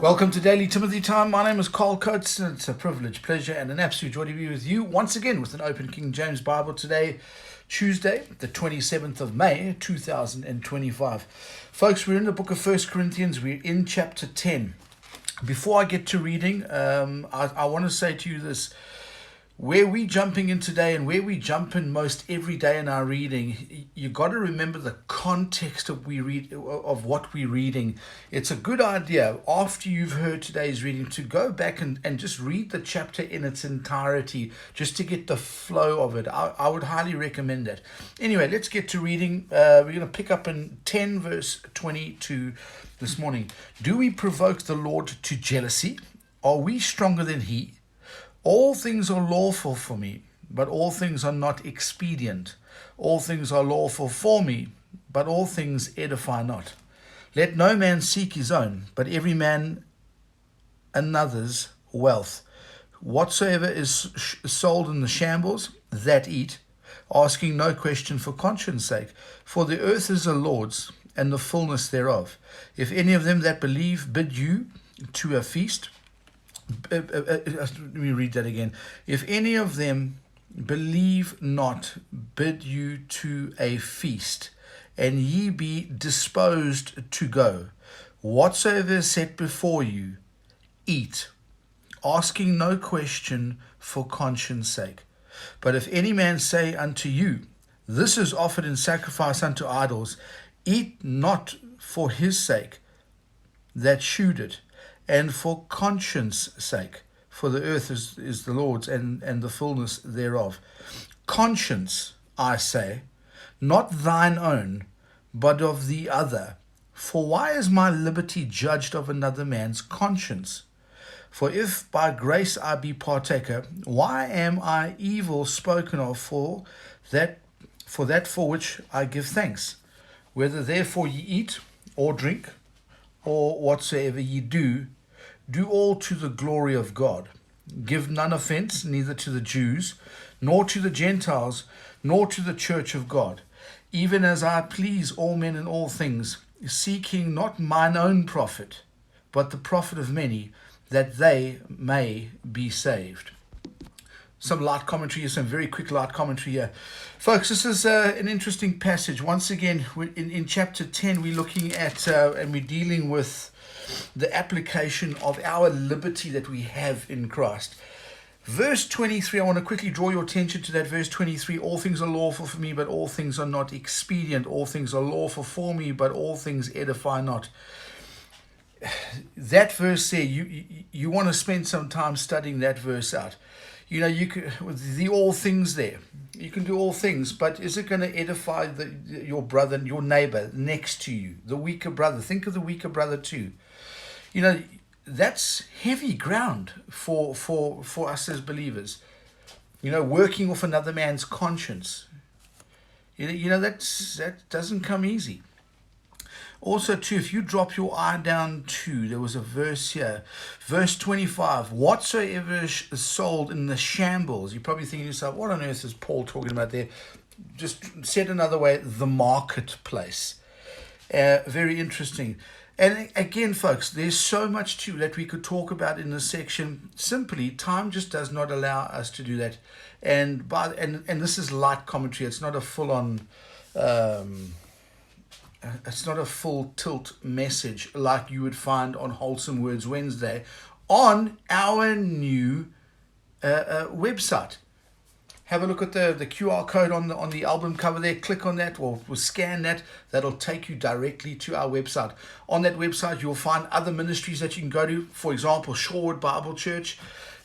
Welcome to Daily Timothy Time. My name is Carl Coates, and it's a privilege, pleasure, and an absolute joy to be with you once again with an open King James Bible today, Tuesday, the 27th of May, 2025. Folks, we're in the book of 1 Corinthians. We're in chapter 10. Before I get to reading, I want to say to you this. Where we jumping in today and where we jump in most every day in our reading, you got to remember the context of what we're reading. It's a good idea after you've heard today's reading to go back and just read the chapter in its entirety just to get the flow of it. I would highly recommend that. Anyway, let's get to reading. We're going to pick up in 10 verse 22 this morning. Do we provoke the Lord to jealousy? Are we stronger than he? All things are lawful for me, but all things are not expedient. All things are lawful for me, but all things edify not. Let no man seek his own, but every man another's wealth. Whatsoever is sold in the shambles, that eat, asking no question for conscience sake. For the earth is the Lord's, and the fullness thereof. If any of them that believe bid you to a feast, let me read that again. If any of them believe not bid you to a feast, and ye be disposed to go, whatsoever is set before you, eat, asking no question for conscience sake. But if any man say unto you, this is offered in sacrifice unto idols, eat not for his sake that shewed it, and for conscience sake, for the earth is the Lord's, and the fullness thereof. Conscience, I say, not thine own, but of the other. For why is my liberty judged of another man's conscience? For if by grace I be partaker, why am I evil spoken of for that for which I give thanks? Whether therefore ye eat or drink, or whatsoever ye do all to the glory of God. Give none offense, neither to the Jews, nor to the Gentiles, nor to the church of God, even as I please all men in all things, seeking not mine own profit, but the profit of many, that they may be saved. Some light commentary, some very quick light commentary here. Folks, this is an interesting passage. Once again, in chapter 10, we're looking at and we're dealing with the application of our liberty that we have in Christ. Verse 23, I want to quickly draw your attention to that verse 23. All things are lawful for me, but all things are not expedient. All things are lawful for me, but all things edify not. That verse there, you want to spend some time studying that verse out. You know, you could, with the all things there, you can do all things, but is it going to edify your brother, your neighbor next to you, the weaker brother? Think of the weaker brother too. You know, that's heavy ground for us as believers. You know, working off another man's conscience. You know that doesn't come easy. Also, too, if you drop your eye down to, there was a verse here, verse 25, whatsoever is sold in the shambles. You're probably thinking to yourself, what on earth is Paul talking about there? Just said another way, the marketplace. Very interesting. And again, folks, there's so much too that we could talk about in this section. Simply, time just does not allow us to do that. And this is light commentary. It's not a full-on... it's not a full tilt message like you would find on Wholesome Words Wednesday on our new website. Have a look at the QR code on the album cover there. Click on that or scan that. That'll take you directly to our website. On that website, you'll find other ministries that you can go to. For example, Shorewood Bible Church.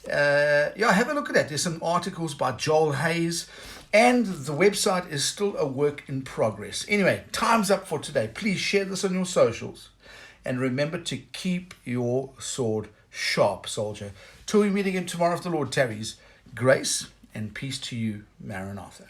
Have a look at that. There's some articles by Joel Hayes. And the website is still a work in progress. Anyway, time's up for today. Please share this on your socials. And remember to keep your sword sharp, soldier. Till we meet again tomorrow if the Lord tarries. Grace and peace to you, Maranatha.